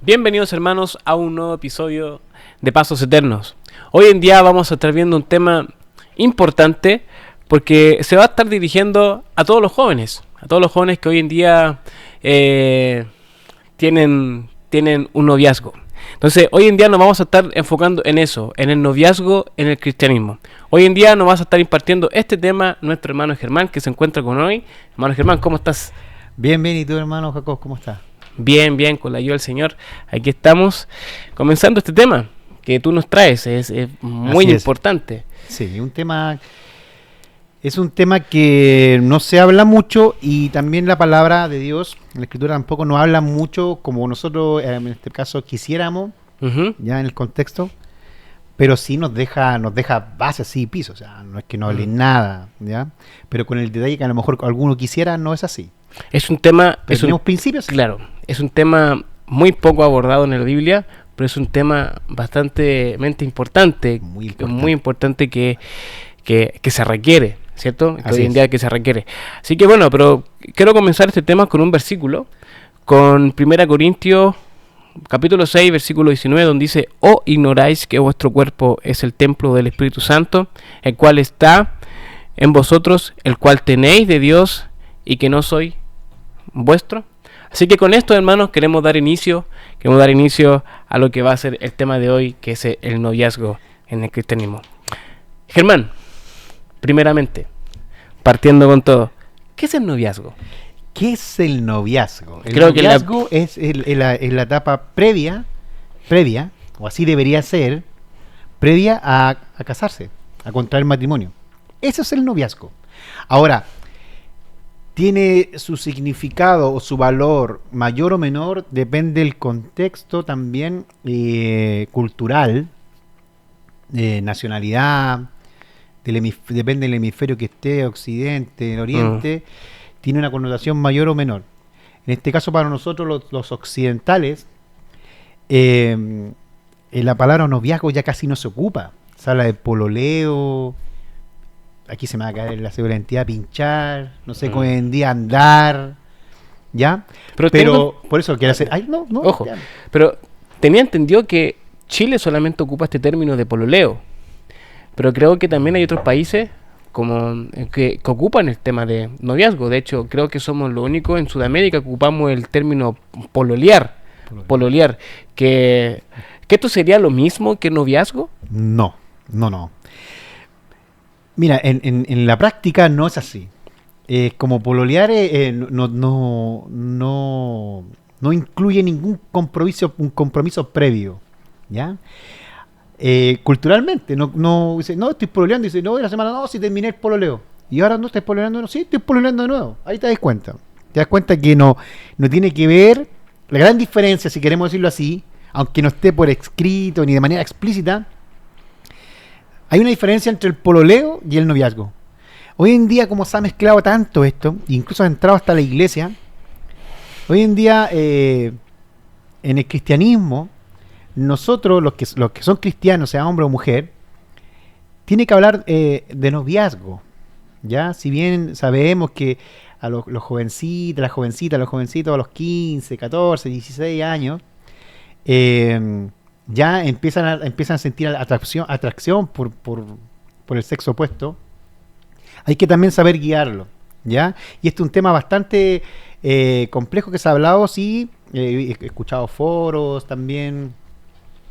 Bienvenidos hermanos a un nuevo episodio de Pasos Eternos. Hoy en día vamos a estar viendo un tema importante porque se va a estar dirigiendo a todos los jóvenes que hoy en día tienen un noviazgo. Entonces hoy en día nos vamos a estar enfocando en eso, en el noviazgo en el cristianismo. Hoy en día nos va a estar impartiendo este tema nuestro hermano Germán, que se encuentra con hoy. Hermano Germán, ¿cómo estás? Bien, ¿y tú, hermano Jacob, cómo estás? Bien, con la ayuda del Señor. Aquí estamos comenzando este tema que tú nos traes. Es muy importante. Sí, es un tema que no se habla mucho y también la palabra de Dios, la Escritura tampoco nos habla mucho como nosotros en este caso quisiéramos, ya en el contexto, pero sí nos deja bases y pisos, o sea, no es que no hable nada, ya, pero con el detalle que a lo mejor alguno quisiera, no es así. Es un tema, tenemos principios. Claro, es un tema muy poco abordado en la Biblia, pero es un tema bastante importante, muy importante que se requiere, ¿cierto? Que hoy en día que se requiere. Así que bueno, pero quiero comenzar este tema con un versículo, con 1 Corintios capítulo 6, versículo 19, donde dice: ¿O ignoráis que vuestro cuerpo es el templo del Espíritu Santo, el cual está en vosotros, el cual tenéis de Dios, y que no soy vuestro? Así que con esto, hermanos, queremos dar inicio a lo que va a ser el tema de hoy, que es el noviazgo en el cristianismo. Germán, primeramente, partiendo con todo, ¿qué es el noviazgo? ¿Qué es el noviazgo? El Creo noviazgo es la etapa previa, o así debería ser, previa a casarse, a contraer matrimonio. Eso es el noviazgo. Ahora, tiene su significado o su valor mayor o menor, depende del contexto también cultural, nacionalidad, depende del hemisferio que esté, occidente, oriente, tiene una connotación mayor o menor. En este caso, para nosotros los occidentales, la palabra noviazgo ya casi no se ocupa. Se habla de pololeo. Aquí se me va a caer la segunda identidad, pinchar, no sé, hoy en día andar, ¿ya? Pero por eso quiero hacer... Ay, no, ojo, ya. Pero tenía entendido que Chile solamente ocupa este término de pololeo, pero creo que también hay otros países como que ocupan el tema de noviazgo. De hecho, creo que somos los únicos en Sudamérica que ocupamos el término pololear. Que esto sería lo mismo que noviazgo. No. Mira, en la práctica no es así. Como pololear no incluye ningún compromiso previo, ¿ya? Culturalmente, no dice, no, estoy pololeando, dice, no, la semana no, si terminé el pololeo. Y ahora no estás pololeando, no, sí, estoy pololeando de nuevo. Ahí te das cuenta. Te das cuenta que no tiene que ver, la gran diferencia, si queremos decirlo así, aunque no esté por escrito ni de manera explícita, hay una diferencia entre el pololeo y el noviazgo. Hoy en día, como se ha mezclado tanto esto, incluso ha entrado hasta la iglesia, hoy en día en el cristianismo, nosotros, los que son cristianos, sea hombre o mujer, tiene que hablar de noviazgo, ¿ya? Si bien sabemos que a los jovencitos, los jovencitos a los 15, 14, 16 años, ya empiezan a sentir atracción por el sexo opuesto. Hay que también saber guiarlo, ¿ya? Y este es un tema bastante complejo que se ha hablado, sí. He escuchado foros también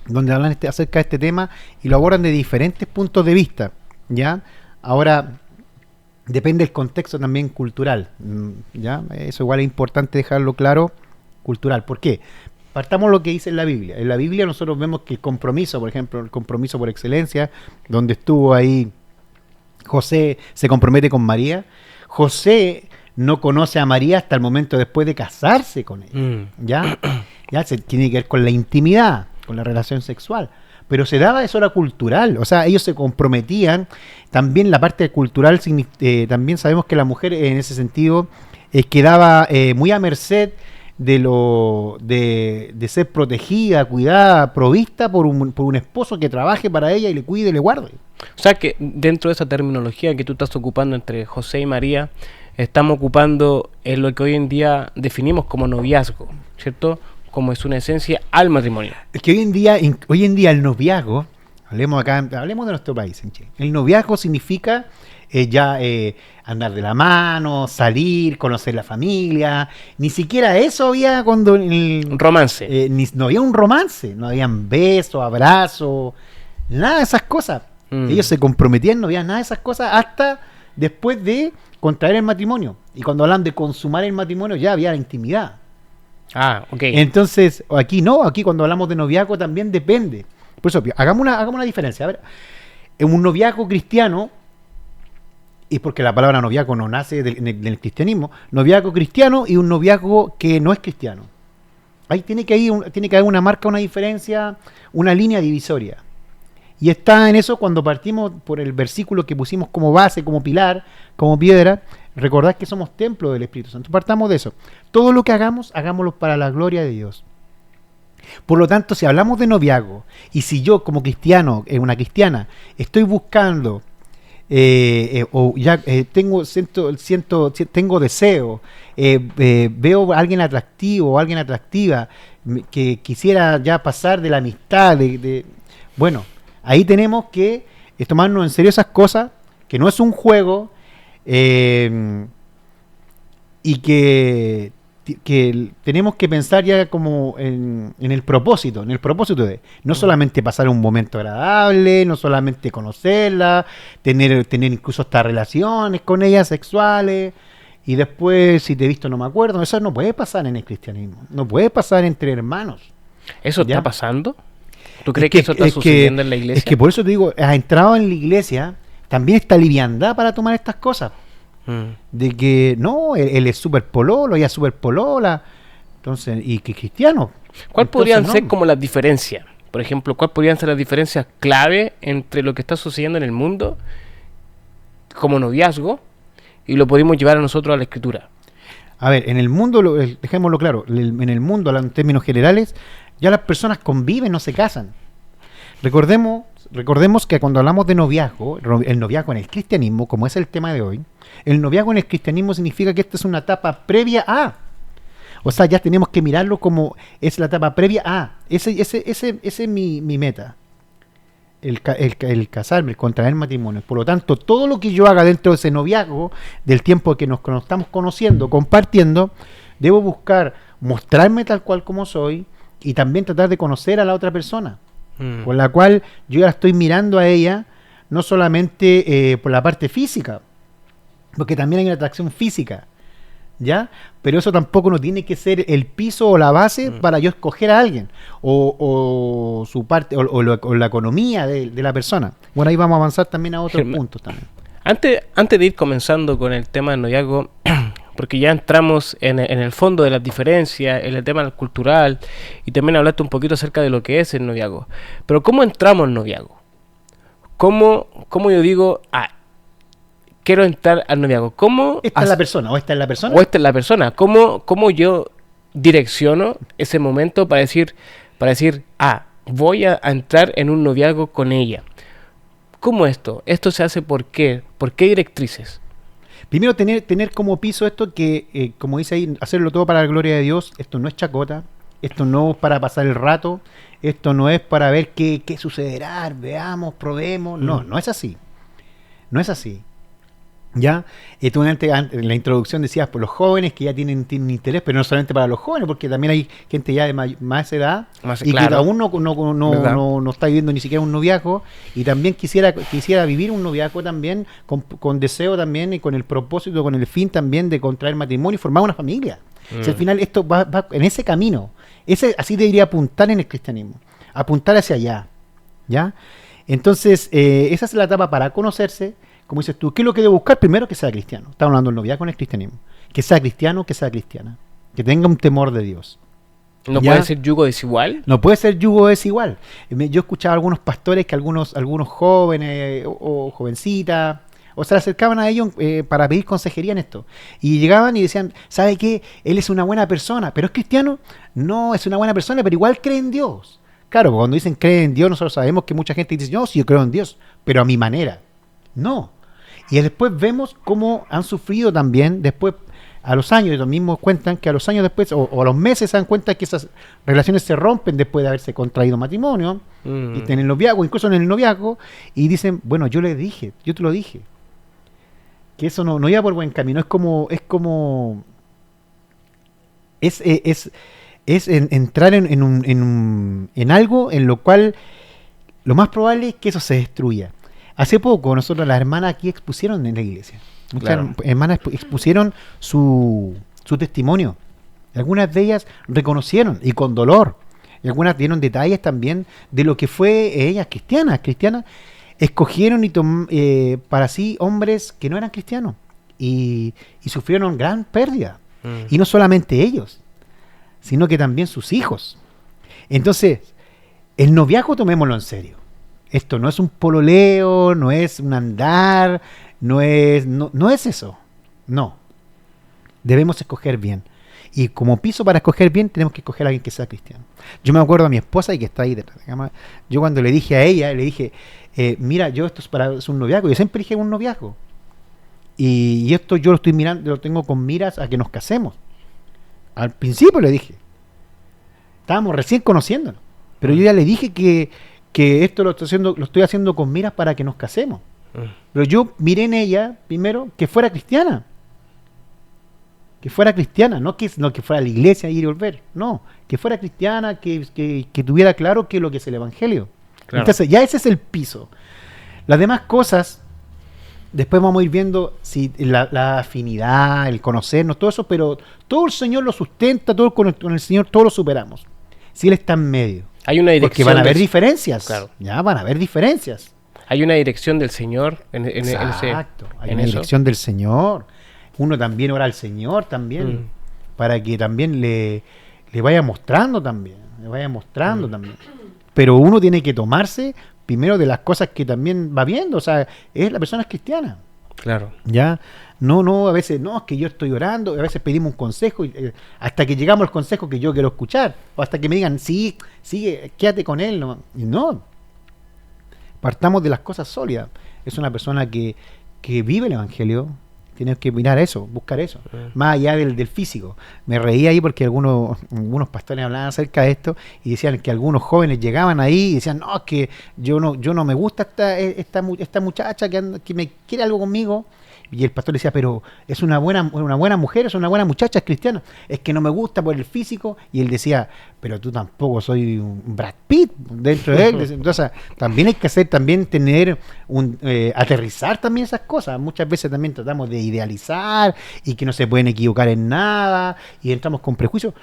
donde hablan acerca de este tema y lo abordan de diferentes puntos de vista, ¿ya? Ahora, depende del contexto también cultural, ¿ya? Eso igual es importante dejarlo claro, cultural. ¿Por qué? Partamos lo que dice en la Biblia. En la Biblia nosotros vemos que el compromiso, por ejemplo, el compromiso por excelencia, donde estuvo ahí José, se compromete con María. José no conoce a María hasta el momento después de casarse con ella. Ya se tiene que ver con la intimidad, con la relación sexual. Pero se daba eso, era cultural. O sea, ellos se comprometían. También la parte cultural, también sabemos que la mujer en ese sentido quedaba muy a merced de ser protegida, cuidada, provista por un esposo que trabaje para ella y le cuide y le guarde. O sea que dentro de esa terminología que tú estás ocupando entre José y María, estamos ocupando en lo que hoy en día definimos como noviazgo, ¿cierto? como es una esencia, al matrimonio. Es que hoy en día el noviazgo, hablemos de nuestro país, en Chile. El noviazgo significa andar de la mano, salir, conocer la familia. Ni siquiera eso había cuando... Un romance. No había un romance, no habían besos, abrazos, nada de esas cosas. Ellos se comprometían, no había nada de esas cosas hasta después de contraer el matrimonio. Y cuando hablan de consumar el matrimonio ya había la intimidad. Ah, ok. Entonces, aquí no, aquí cuando hablamos de noviazgo también depende. Por eso, hagamos una diferencia. A ver, en un noviazgo cristiano, y porque la palabra noviazgo no nace del cristianismo, noviazgo cristiano y un noviazgo que no es cristiano. Ahí tiene que haber una marca, una diferencia, una línea divisoria. Y está en eso cuando partimos por el versículo que pusimos como base, como pilar, como piedra. Recordad que somos templo del Espíritu Santo. Partamos de eso. Todo lo que hagamos, hagámoslo para la gloria de Dios. Por lo tanto, si hablamos de noviazgo, y si yo como cristiano, una cristiana, estoy buscando, tengo deseo, veo a alguien atractivo o alguien atractiva, que quisiera ya pasar de la amistad, bueno, ahí tenemos que tomarnos en serio esas cosas, que no es un juego, y que tenemos que pensar ya como en el propósito de no solamente pasar un momento agradable, no solamente conocerla, tener incluso hasta relaciones con ella sexuales, y después si te he visto no me acuerdo. Eso no puede pasar en el cristianismo, no puede pasar entre hermanos. ¿Eso ¿Ya? está pasando? ¿Tú crees que eso está sucediendo en la iglesia? Es que por eso te digo, has entrado en la iglesia, también está liviandad para tomar estas cosas. De que no, él es súper pololo, ella es súper polola, entonces, y que cristiano. ¿Cuál podrían ser como las diferencias? Por ejemplo, ¿cuál podrían ser las diferencias clave entre lo que está sucediendo en el mundo como noviazgo y lo podemos llevar a nosotros a la escritura? A ver, en el mundo, dejémoslo claro, en el mundo, en términos generales, ya las personas conviven, no se casan. Recordemos que cuando hablamos de noviazgo, el noviazgo en el cristianismo, como es el tema de hoy, el noviazgo en el cristianismo significa que esta es una etapa previa a. O sea, ya tenemos que mirarlo como es la etapa previa a. Ese es mi meta. El casarme, el contraer matrimonio. Por lo tanto, todo lo que yo haga dentro de ese noviazgo, del tiempo que nos estamos conociendo, compartiendo, debo buscar mostrarme tal cual como soy y también tratar de conocer a la otra persona. Con la cual yo ya estoy mirando a ella, no solamente por la parte física, porque también hay una atracción física, ¿ya? Pero eso tampoco no tiene que ser el piso o la base para yo escoger a alguien, o su parte, o la economía de la persona. Bueno, ahí vamos a avanzar también a otros puntos también. Antes de ir comenzando con el tema del noviazgo, porque ya entramos en el fondo de las diferencias, en el tema cultural, y también hablaste un poquito acerca de lo que es el noviazgo. Pero ¿cómo entramos al noviazgo? ¿Cómo yo digo, quiero entrar al noviazgo? ¿Cómo ¿Esta es la persona o esta es la persona? O esta es la persona. ¿Cómo yo direcciono ese momento para decir, voy a entrar en un noviazgo con ella? ¿Cómo esto? ¿Esto se hace por qué? ¿Por qué directrices? Primero, tener como piso esto que, como dice ahí, hacerlo todo para la gloria de Dios. Esto no es chacota, esto no es para pasar el rato, esto no es para ver qué sucederá, veamos, probemos. No es así. No es así. ¿Ya? Tú antes, en la introducción decías por los jóvenes que ya tienen interés, pero no solamente para los jóvenes, porque también hay gente ya de más edad y claro, que aún no está viviendo ni siquiera un noviazgo y también quisiera vivir un noviazgo también con deseo también y con el propósito, con el fin también de contraer matrimonio y formar una familia. Si al final esto va en ese camino, así debería apuntar en el cristianismo, apuntar hacia allá, ¿ya? Entonces, esa es la etapa para conocerse. Como dices tú, ¿qué es lo que debo buscar? Primero, que sea cristiano. Estamos hablando del noviazgo con el cristianismo. Que sea cristiano, que sea cristiana. Que tenga un temor de Dios. ¿No puede ser yugo desigual? No puede ser yugo desigual. Yo escuchaba a algunos pastores que algunos jóvenes o jovencitas, o se acercaban a ellos para pedir consejería en esto. Y llegaban y decían, ¿sabe qué? Él es una buena persona, pero ¿es cristiano? No, es una buena persona, pero igual cree en Dios. Claro, cuando dicen cree en Dios, nosotros sabemos que mucha gente dice, no, sí, yo creo en Dios, pero a mi manera. No. Y después vemos cómo han sufrido también, después a los años, ellos mismos cuentan que a los años después, o a los meses se dan cuenta que esas relaciones se rompen después de haberse contraído matrimonio, y en el noviazgo, incluso en el noviazgo, y dicen, bueno, yo te lo dije, que eso no iba por buen camino, es entrar en algo en lo cual lo más probable es que eso se destruya. Hace poco nosotros las hermanas aquí expusieron en la iglesia. Muchas hermanas expusieron su testimonio. Algunas de ellas reconocieron y con dolor. Y algunas dieron detalles también de lo que fue ellas cristianas. Escogieron para sí hombres que no eran cristianos. Y sufrieron gran pérdida. Y no solamente ellos, sino que también sus hijos. Entonces, el noviazgo tomémoslo en serio. Esto no es un pololeo, no es un andar, no es eso. No. Debemos escoger bien. Y como piso para escoger bien, tenemos que escoger a alguien que sea cristiano. Yo me acuerdo a mi esposa y que está ahí detrás de la cama. Yo cuando le dije a ella, mira, esto es un noviazgo. Yo siempre dije un noviazgo. Y esto yo lo estoy mirando, lo tengo con miras a que nos casemos. Al principio le dije. Estábamos recién conociéndonos. Pero yo ya le dije que esto lo estoy haciendo con miras para que nos casemos. Pero yo miré en ella, primero, que fuera cristiana. Que fuera cristiana, no que fuera a la iglesia ir y volver. No, que fuera cristiana, que tuviera claro que lo que es el evangelio. Claro. Entonces, ya ese es el piso. Las demás cosas, después vamos a ir viendo si la afinidad, el conocernos, todo eso, pero todo el Señor lo sustenta, todo con el Señor todo lo superamos. Si Él está en medio. Hay una dirección. Porque van a haber diferencias. Claro. Ya van a haber diferencias. Hay una dirección del Señor Exacto. Hay una dirección del Señor. Uno también ora al Señor también. Para que también le vaya mostrando también. También. Pero uno tiene que tomarse primero de las cosas que también va viendo. O sea, la persona es cristiana. Claro. Ya. No, a veces no, es que yo estoy orando, a veces pedimos un consejo, hasta que llegamos al consejo que yo quiero escuchar, o hasta que me digan, sí, sigue, quédate con él. No, partamos de las cosas sólidas. Es una persona que vive el evangelio, tienes que mirar eso, buscar eso, más allá del físico. Me reía ahí porque algunos pastores hablaban acerca de esto y decían que algunos jóvenes llegaban ahí y decían, no, es que yo no me gusta esta muchacha que me quiere algo conmigo. Y el pastor decía, pero es una buena mujer, es una buena muchacha, es cristiana. Es que no me gusta por el físico. Y él decía, pero tú tampoco soy un Brad Pitt dentro de él. Entonces, también hay que aterrizar también esas cosas. Muchas veces también tratamos de idealizar y que no se pueden equivocar en nada y entramos con prejuicios.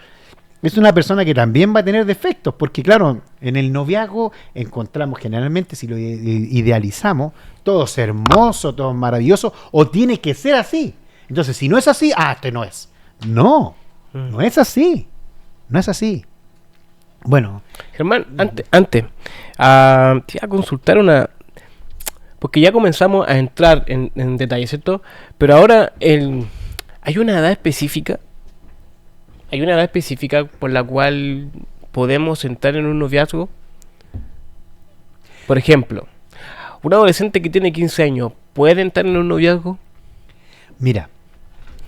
Es una persona que también va a tener defectos, porque claro, en el noviazgo encontramos generalmente, si lo idealizamos, todo es hermoso, todo es maravilloso, o tiene que ser así. Entonces, si no es así, este no es. No es así. No es así. Bueno. Germán, antes te iba a consultar porque ya comenzamos a entrar en detalles, ¿cierto? Pero ahora hay una edad específica. ¿Hay una edad específica por la cual podemos entrar en un noviazgo? Por ejemplo, un adolescente que tiene 15 años, ¿puede entrar en un noviazgo? Mira,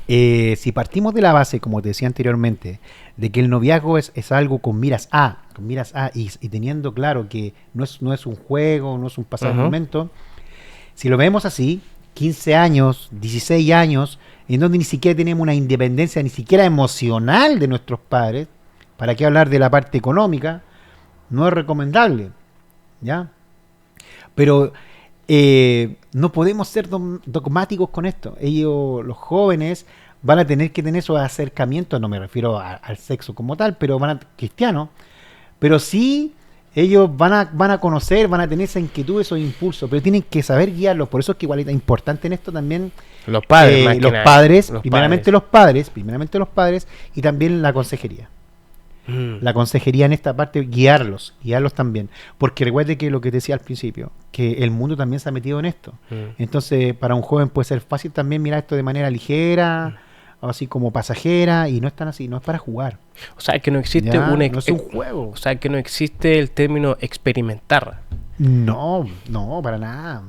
si partimos de la base, como te decía anteriormente, de que el noviazgo es algo con miras a y teniendo claro que no es un juego, no es un pasar momento, si lo vemos así, 15 años, 16 años, en donde ni siquiera tenemos una independencia, ni siquiera emocional de nuestros padres, ¿para qué hablar de la parte económica? No es recomendable, ¿ya? Pero no podemos ser dogmáticos con esto. Ellos, los jóvenes, van a tener que tener esos acercamientos, no me refiero al sexo como tal, pero cristianos, pero sí ellos van a conocer, van a tener esa inquietud, esos impulsos, pero tienen que saber guiarlos. Por eso es que igual es importante en esto también los padres, primeramente los padres y también la consejería. La consejería en esta parte, guiarlos también, porque recuerde que lo que te decía al principio, que el mundo también se ha metido en esto. Entonces para un joven puede ser fácil también mirar esto de manera ligera, así como pasajera, y no es tan así, no es para jugar. O sea, que no existe no es un juego. O sea, que no existe el término experimentar. No, para nada.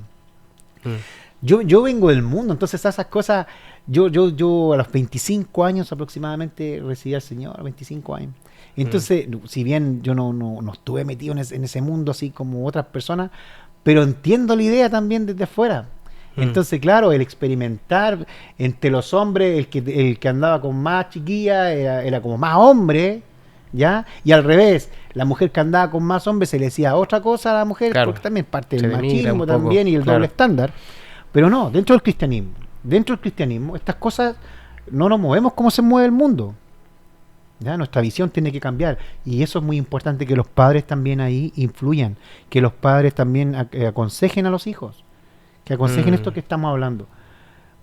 Yo vengo del mundo, entonces esas cosas, yo a los 25 años aproximadamente recibí al Señor, 25 años. Entonces, si bien yo no estuve metido en ese mundo así como otras personas, pero entiendo la idea también desde afuera. Entonces, claro, el experimentar entre los hombres, el que andaba con más chiquilla era como más hombre, ¿ya? Y al revés, la mujer que andaba con más hombres se le decía otra cosa a la mujer, claro, porque también parte del machismo también y el doble estándar. Pero no, dentro del cristianismo, estas cosas no nos movemos como se mueve el mundo. ¿Ya? Nuestra visión tiene que cambiar y eso es muy importante, que los padres también ahí influyan, que los padres también aconsejen a los hijos, que aconsejen esto que estamos hablando,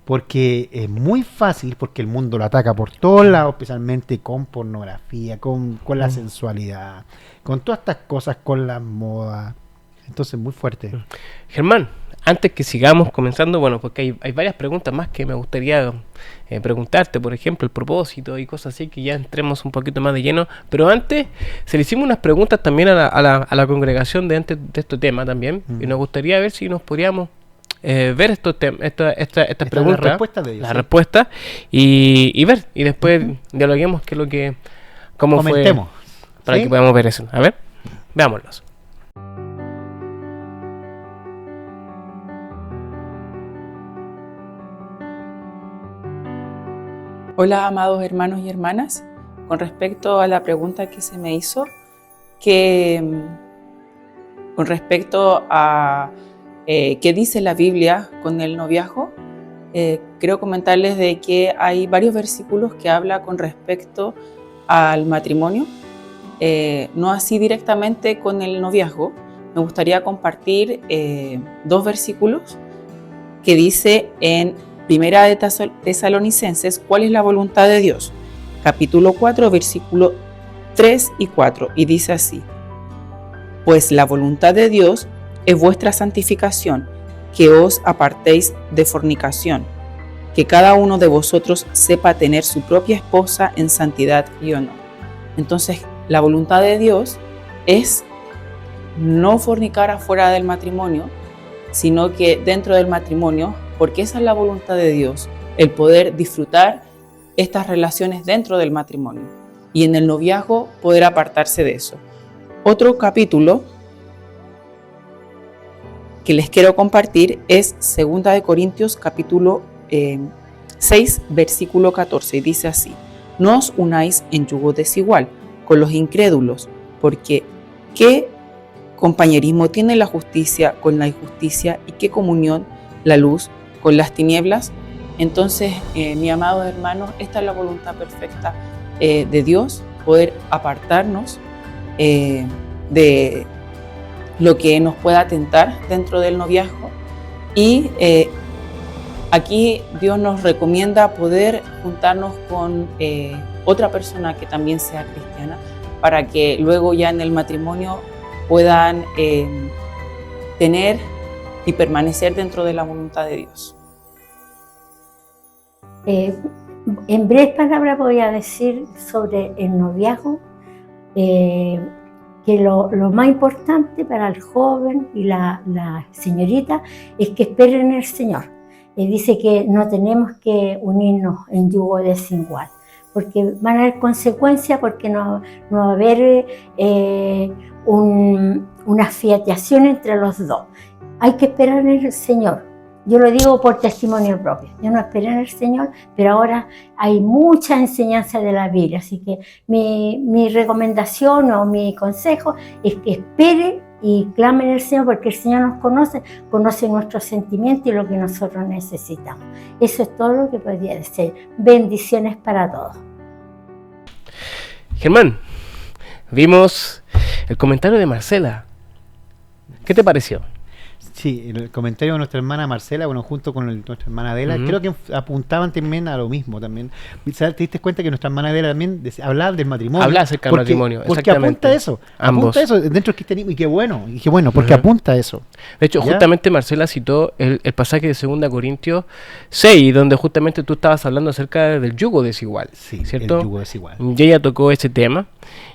porque es muy fácil, porque el mundo lo ataca por todos lados, especialmente con pornografía, con la sensualidad, con todas estas cosas, con la moda. Entonces muy fuerte. Germán, antes que sigamos comenzando, bueno, porque hay varias preguntas más que me gustaría preguntarte, por ejemplo, el propósito y cosas así, que ya entremos un poquito más de lleno, pero antes se le hicimos unas preguntas también a la congregación de este tema también, y nos gustaría ver si nos podríamos ver estas preguntas, las respuestas, y ver, y después dialoguemos qué es lo que, cómo comentemos, fue, para que podamos ver eso. A ver, veámoslos. Hola, amados hermanos y hermanas. Con respecto a la pregunta que se me hizo, con respecto a qué dice la Biblia con el noviazgo, quiero comentarles de que hay varios versículos que habla con respecto al matrimonio, no así directamente con el noviazgo. Me gustaría compartir 2 versículos que dice en Primera de Tesalonicenses, ¿cuál es la voluntad de Dios? Capítulo 4, versículo 3 y 4, y dice así: pues la voluntad de Dios es vuestra santificación, que os apartéis de fornicación, que cada uno de vosotros sepa tener su propia esposa en santidad y honor. Entonces, la voluntad de Dios es no fornicar afuera del matrimonio, sino que dentro del matrimonio, porque esa es la voluntad de Dios, el poder disfrutar estas relaciones dentro del matrimonio y en el noviazgo poder apartarse de eso. Otro capítulo que les quiero compartir es 2 de Corintios capítulo 6 versículo 14, y dice así: no os unáis en yugo desigual con los incrédulos, porque ¿qué compañerismo tiene la justicia con la injusticia y qué comunión la luz con las tinieblas? Entonces, mi amado hermano, esta es la voluntad perfecta de Dios, poder apartarnos de lo que nos pueda tentar dentro del noviazgo. Y aquí Dios nos recomienda poder juntarnos con otra persona que también sea cristiana, para que luego ya en el matrimonio puedan tener y permanecer dentro de la voluntad de Dios. En breves palabras voy a decir sobre el noviazgo, que lo más importante para el joven y la señorita es que esperen en el Señor. Dice que no tenemos que unirnos en yugo desigual, porque van a haber consecuencias, porque no va a haber una fiateación entre los dos. Hay que esperar en el Señor. Yo lo digo por testimonio propio. Yo no esperé en el Señor, pero ahora hay mucha enseñanza de la Biblia. Así que mi recomendación o mi consejo es que espere y clame en el Señor, porque el Señor nos conoce nuestros sentimientos y lo que nosotros necesitamos. Eso es todo lo que podría decir. Bendiciones para todos. Germán, vimos el comentario de Marcela. ¿Qué te pareció? Sí, el comentario de nuestra hermana Marcela, bueno, junto con nuestra hermana Adela, creo que apuntaban también a lo mismo también. ¿Te diste cuenta que nuestra hermana Adela también hablaba del matrimonio? Habla acerca del matrimonio, porque apunta a eso. Ambos. Apunta a eso dentro del cristianismo, y qué bueno, porque apunta a eso. De hecho, ¿ya? Justamente Marcela citó el pasaje de 2 Corintios 6, donde justamente tú estabas hablando acerca del yugo desigual, sí, ¿cierto? El yugo desigual. Y ella tocó ese tema,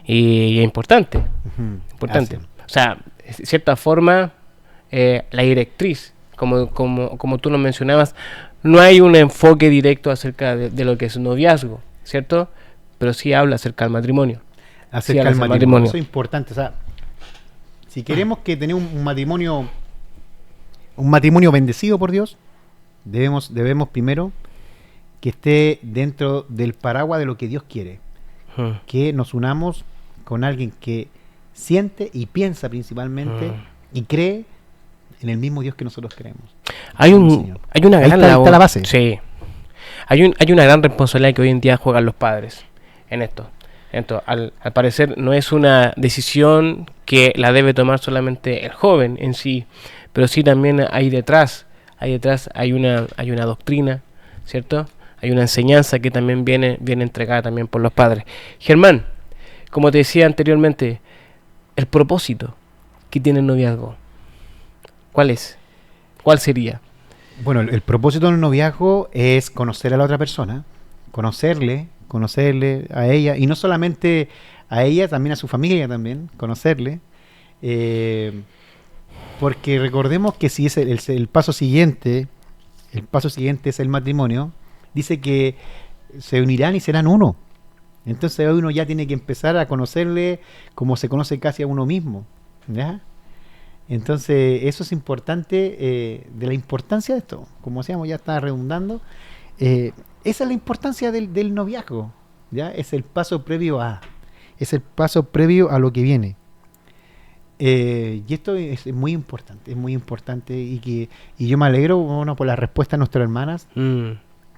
y es importante. Importante. Así. O sea, de cierta forma, la directriz como tú lo mencionabas, no hay un enfoque directo acerca de lo que es un noviazgo, ¿cierto? Pero sí habla acerca del matrimonio. Acerca del matrimonio. Eso es importante. O sea, si queremos que tener un matrimonio bendecido por Dios, debemos primero que esté dentro del paraguas de lo que Dios quiere. Que nos unamos con alguien que siente y piensa principalmente y cree en el mismo Dios que nosotros creemos. Hay una gran labor. Está la base. Sí. Hay una gran responsabilidad que hoy en día juegan los padres en esto. Al parecer no es una decisión que la debe tomar solamente el joven en sí, pero sí también hay detrás hay una doctrina, ¿cierto? Hay una enseñanza que también viene entregada también por los padres. Germán, como te decía anteriormente, el propósito que tiene el noviazgo, ¿cuál es? ¿Cuál sería? Bueno, el propósito del noviazgo es conocer a la otra persona, conocerle a ella, y no solamente a ella, también a su familia también, conocerle, porque recordemos que si es el paso siguiente es el matrimonio, dice que se unirán y serán uno. Entonces uno ya tiene que empezar a conocerle como se conoce casi a uno mismo, ¿ya? Entonces eso es importante, de la importancia de esto, como decíamos, ya está redundando, esa es la importancia del noviazgo, ¿ya? Es el paso previo a lo que viene. Y esto es muy importante y yo me alegro, bueno, por la respuesta de nuestras hermanas,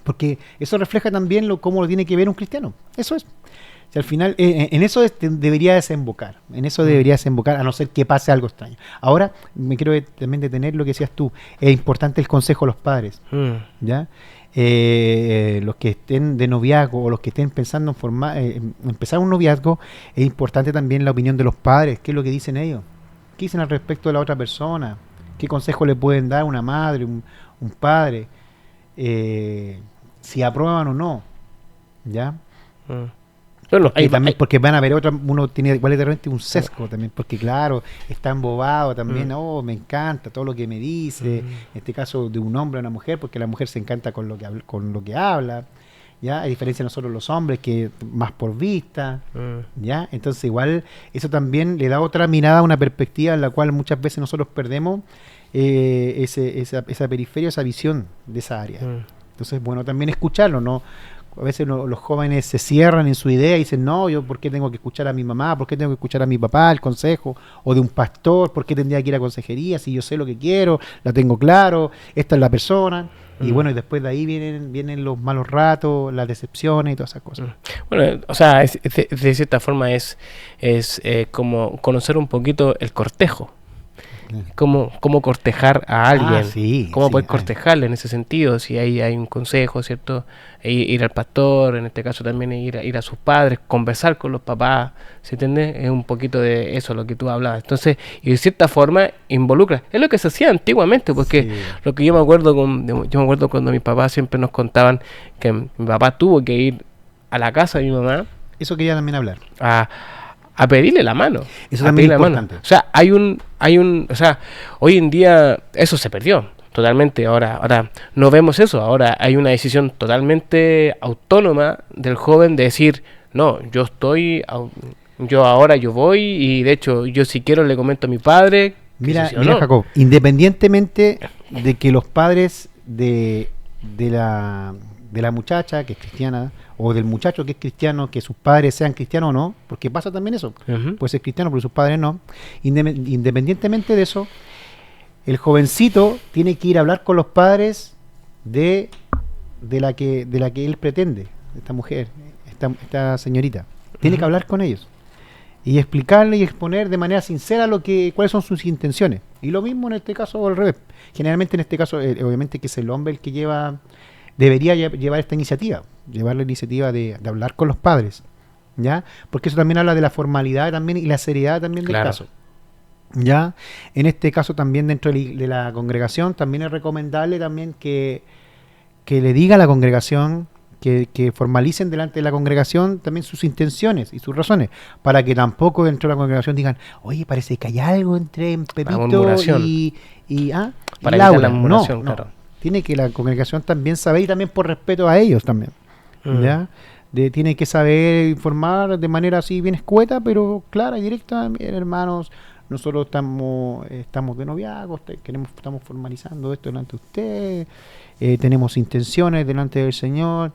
porque eso refleja también cómo lo tiene que ver un cristiano. Eso es. O sea, al final, en eso debería desembocar, a no ser que pase algo extraño. Ahora, me quiero también detener lo que decías tú. Es importante el consejo de los padres, ¿ya? Los que estén de noviazgo o los que estén pensando en empezar un noviazgo, es importante también la opinión de los padres. ¿Qué es lo que dicen ellos? ¿Qué dicen al respecto de la otra persona? ¿Qué consejo le pueden dar una madre, un padre? Si aprueban o no, ¿ya? Bueno, porque van a ver uno tiene igual de repente un sesgo también, porque claro, está embobado también, me encanta todo lo que me dice, en este caso de un hombre a una mujer, porque la mujer se encanta con lo que habla, ¿ya? A diferencia de nosotros los hombres, que más por vista, ¿ya? Entonces igual eso también le da otra mirada, una perspectiva en la cual muchas veces nosotros perdemos esa periferia, esa visión de esa área. Entonces, bueno, también escucharlo, ¿no? A veces los jóvenes se cierran en su idea y dicen, no, yo ¿por qué tengo que escuchar a mi mamá? ¿Por qué tengo que escuchar a mi papá el consejo? O de un pastor, ¿por qué tendría que ir a consejería? Si yo sé lo que quiero, la tengo claro, esta es la persona. Y bueno, y después de ahí vienen los malos ratos, las decepciones y todas esas cosas. Bueno, o sea, de cierta forma es como conocer un poquito el cortejo. Cómo cortejar a alguien, cómo poder cortejarle en ese sentido, si hay un consejo, ¿cierto? Ir al pastor, en este caso también ir a sus padres, conversar con los papás, ¿se entiende? Es un poquito de eso lo que tú hablabas. Entonces, y de cierta forma involucra, es lo que se hacía antiguamente, porque lo que yo me acuerdo cuando mis papás siempre nos contaban que mi papá tuvo que ir a la casa de mi mamá. Eso quería también hablar. A pedirle la mano. Eso también es importante. O sea, o sea, hoy en día eso se perdió totalmente. Ahora no vemos eso. Ahora hay una decisión totalmente autónoma del joven de decir, no, yo voy y de hecho yo si quiero le comento a mi padre. Mira, Jacob, independientemente de que los padres de la muchacha que es cristiana o del muchacho que es cristiano, que sus padres sean cristianos o no, porque pasa también eso, puede ser cristiano pero sus padres no, independientemente de eso, el jovencito tiene que ir a hablar con los padres de la que él pretende, esta mujer, esta señorita, tiene que hablar con ellos y explicarle y exponer de manera sincera cuáles son sus intenciones, y lo mismo en este caso al revés, generalmente en este caso obviamente que es el hombre el que debería llevar esta iniciativa, llevar la iniciativa de hablar con los padres, ¿ya? Porque eso también habla de la formalidad también y la seriedad también del caso, ¿ya? En este caso también dentro de la congregación también es recomendable también que le diga a la congregación que formalicen delante de la congregación también sus intenciones y sus razones, para que tampoco dentro de la congregación digan, oye, parece que hay algo entre Pepito y para Laura. la murmuración, claro. Tiene que la congregación también saber, y también por respeto a ellos también, ¿ya? Tiene que saber informar de manera así bien escueta, pero clara y directa. Miren, hermanos, nosotros estamos de noviazgo, estamos formalizando esto delante de usted, tenemos intenciones delante del Señor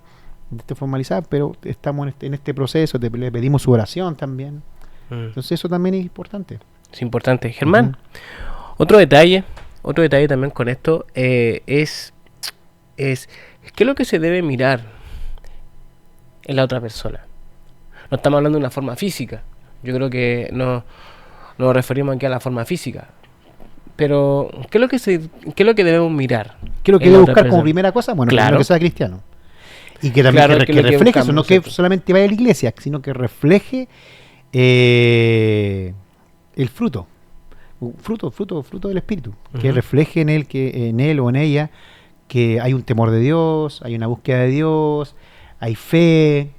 de formalizar, pero estamos en este proceso, le pedimos su oración también. Entonces eso también es importante. Es importante. Germán, otro detalle también con esto es ¿qué es lo que se debe mirar en la otra persona? No estamos hablando de una forma física. Yo creo que no nos referimos aquí a la forma física. Pero, ¿qué es lo que debemos mirar? ¿Qué es lo que debe buscar como primera cosa? Bueno, claro, que sea cristiano. Y que también que refleje eso, no que solamente vaya a la iglesia, sino que refleje el fruto del Espíritu. Que refleje en él o en ella que hay un temor de Dios, hay una búsqueda de Dios, hay fe,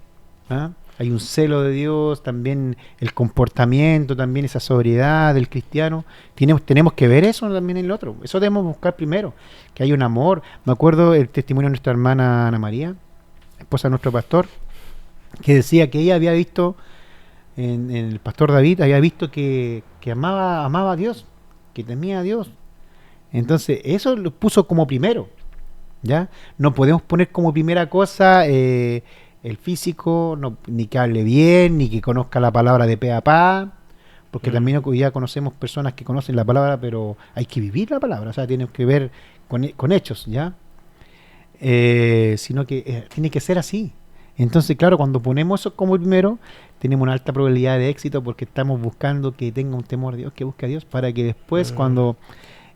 hay un celo de Dios, también el comportamiento, también esa sobriedad del cristiano. Tenemos que ver eso también en el otro. Eso debemos buscar primero, que hay un amor. Me acuerdo el testimonio de nuestra hermana Ana María, esposa de nuestro pastor, que decía que ella había visto en el pastor David, había visto que amaba a Dios, que temía a Dios. Entonces eso lo puso como primero, ¿ya? No podemos poner como primera cosa el físico, ni que hable bien, ni que conozca la palabra de pe a pa, porque también ya conocemos personas que conocen la palabra, pero hay que vivir la palabra, o sea, tiene que ver con hechos, ¿ya? Sino que tiene que ser así. Entonces, claro, cuando ponemos eso como primero, tenemos una alta probabilidad de éxito, porque estamos buscando que tenga un temor a Dios, que busque a Dios, para que después, cuando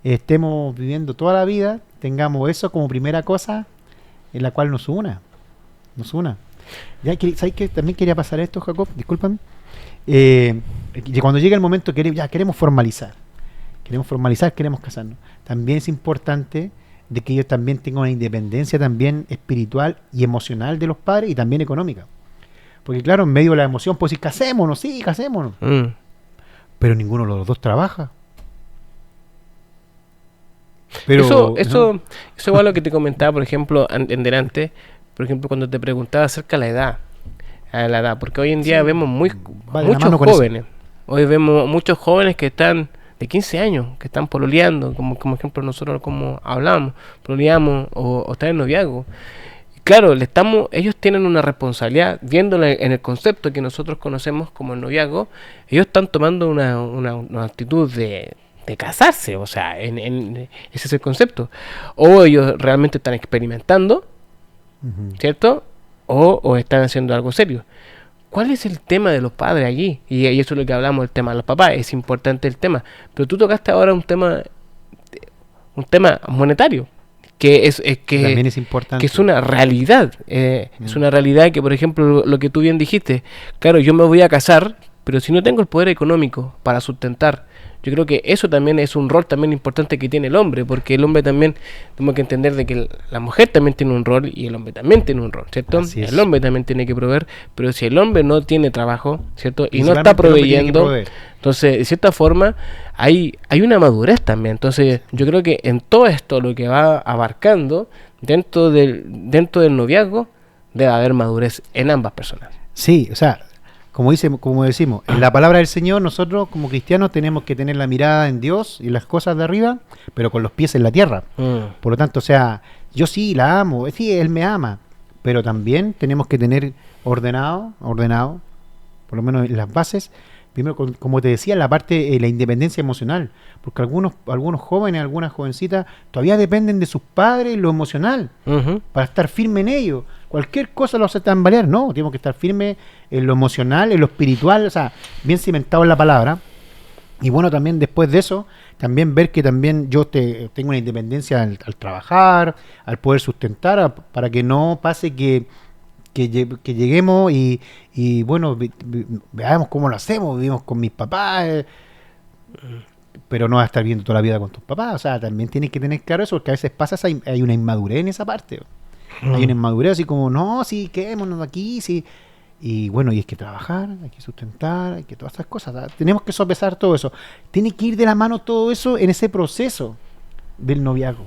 estemos viviendo toda la vida, tengamos eso como primera cosa en la cual nos una. ¿Sabes qué? También quería pasar esto, Jacob, discúlpame. Cuando llega el momento queremos formalizar, queremos casarnos. También es importante de que ellos también tengan una independencia también espiritual y emocional de los padres, y también económica. Porque claro, en medio de la emoción pues decir, casémonos, pero ninguno de los dos trabaja. Pero eso igual lo que te comentaba, por ejemplo, en delante, por ejemplo, cuando te preguntaba acerca de la edad, porque hoy en día vemos muchos jóvenes. Hoy vemos muchos jóvenes que están de 15 años, que están pololeando, como ejemplo nosotros como hablamos, pololeamos o están en noviazgo. Claro, ellos tienen una responsabilidad, viéndolo en el concepto que nosotros conocemos como el noviazgo. Ellos están tomando una actitud de casarse, o sea, ese es el concepto. O ellos realmente están experimentando, ¿cierto? O están haciendo algo serio. ¿Cuál es el tema de los padres allí? Y eso es lo que hablamos, el tema de los papás. Es importante el tema. Pero tú tocaste ahora un tema monetario, que también es importante, que es una realidad. Es una realidad que, por ejemplo, lo que tú bien dijiste, claro, yo me voy a casar, pero si no tengo el poder económico para sustentar, yo creo que eso también es un rol también importante que tiene el hombre, porque el hombre también, tenemos que entender de que la mujer también tiene un rol y el hombre también tiene un rol, ¿cierto? El hombre también tiene que proveer, pero si el hombre no tiene trabajo, ¿cierto? Y no está proveyendo, entonces, de cierta forma, hay una madurez también. Entonces, yo creo que en todo esto, lo que va abarcando, dentro del noviazgo, debe haber madurez en ambas personas. Sí, o sea, como decimos, en la palabra del Señor, nosotros como cristianos tenemos que tener la mirada en Dios y las cosas de arriba, pero con los pies en la tierra. Por lo tanto, o sea, yo sí la amo, sí, Él me ama, pero también tenemos que tener ordenado, por lo menos en las bases, primero, como te decía, la parte, la independencia emocional, porque algunos jóvenes, algunas jovencitas, todavía dependen de sus padres en lo emocional, para estar firme en ello. Cualquier cosa lo hace tambalear, no, tenemos que estar firmes en lo emocional, en lo espiritual, o sea, bien cimentado en la palabra. Y bueno, también después de eso, también ver que también yo tengo una independencia al trabajar, al poder sustentar, para que no pase que lleguemos y bueno, veamos cómo lo hacemos, vivimos con mis papás, pero no vas a estar viviendo toda la vida con tus papás. O sea, también tienes que tener claro eso, porque a veces pasa, hay una inmadurez en esa parte. Hay una inmadurez así como, no, sí, quedémonos aquí, sí. Y bueno, y hay que trabajar, hay que sustentar, hay que todas esas cosas. ¿Verdad? Tenemos que sopesar todo eso. Tiene que ir de la mano todo eso en ese proceso del noviazgo.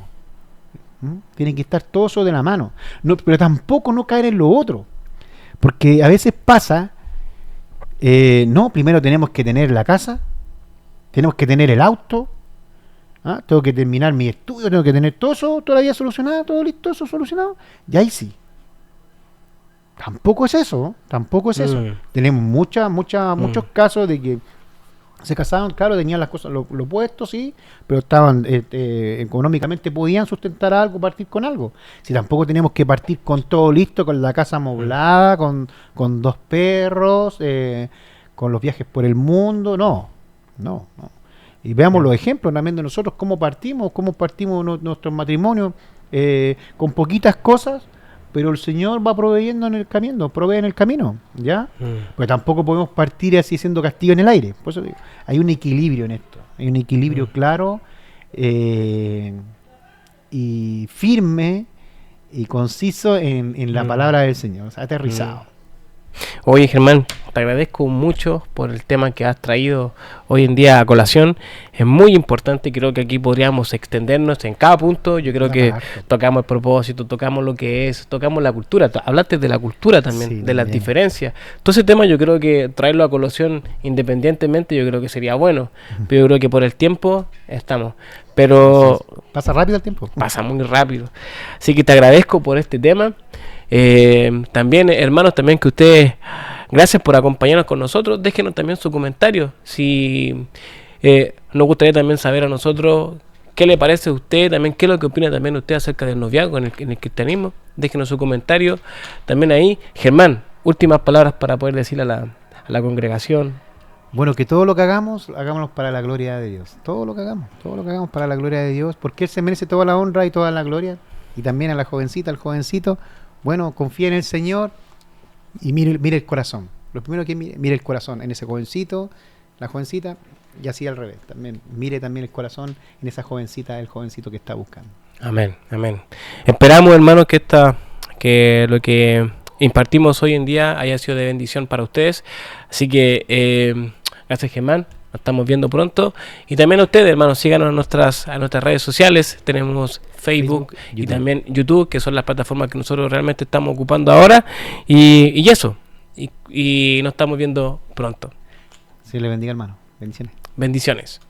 Tiene que estar todo eso de la mano. No, pero tampoco no caer en lo otro. Porque a veces pasa, no, primero tenemos que tener la casa, tenemos que tener el auto, tengo que terminar mi estudio, tengo que tener todo eso, toda la vida solucionada, todo listo, eso solucionado, y ahí sí. Tampoco es eso. Tenemos muchos casos de que se casaban, claro, tenían las cosas, lo puesto, sí, pero estaban económicamente, podían sustentar algo, partir con algo. Si tampoco tenemos que partir con todo listo, con la casa amoblada, con 2 perros, con los viajes por el mundo, no. Y veamos los ejemplos también de nosotros, cómo partimos nuestros matrimonios, con poquitas cosas, pero el Señor va proveyendo provee en el camino, ¿ya? Pues tampoco podemos partir así siendo castillo en el aire. Por eso digo, hay un equilibrio en esto, hay un equilibrio claro y firme y conciso en la palabra del Señor, o sea, aterrizado. Oye, Germán, te agradezco mucho por el tema que has traído hoy en día a colación. Es muy importante, creo que aquí podríamos extendernos en cada punto. Yo creo que tocamos el propósito, tocamos lo que es, tocamos la cultura. Hablaste de la cultura también, sí, de las diferencias. Todo ese tema yo creo que traerlo a colación independientemente yo creo que sería bueno. Pero yo creo que por el tiempo estamos. Pero pasa rápido el tiempo. Pasa muy rápido. Así que te agradezco por este tema. También, hermanos, también que ustedes, gracias por acompañarnos con nosotros. Déjenos también su comentario. Si nos gustaría también saber a nosotros qué le parece a usted, también qué es lo que opina también usted acerca del noviazgo en el cristianismo. Déjenos su comentario también ahí. Germán, últimas palabras para poder decirle a la congregación. Bueno, que todo lo que hagamos, hagámoslo para la gloria de Dios. Todo lo que hagamos para la gloria de Dios, porque Él se merece toda la honra y toda la gloria. Y también a la jovencita, al jovencito. Bueno, confía en el Señor y mire el corazón. Lo primero que mire el corazón en ese jovencito, la jovencita, y así al revés. También mire también el corazón en esa jovencita, el jovencito que está buscando. Amén. Esperamos, hermanos, que lo que impartimos hoy en día haya sido de bendición para ustedes. Así que gracias, Germán. Nos estamos viendo pronto. Y también a ustedes, hermanos, síganos a nuestras redes sociales. Tenemos Facebook y también YouTube, que son las plataformas que nosotros realmente estamos ocupando ahora. Y eso. Y nos estamos viendo pronto. Se le bendiga, hermano. Bendiciones. Bendiciones.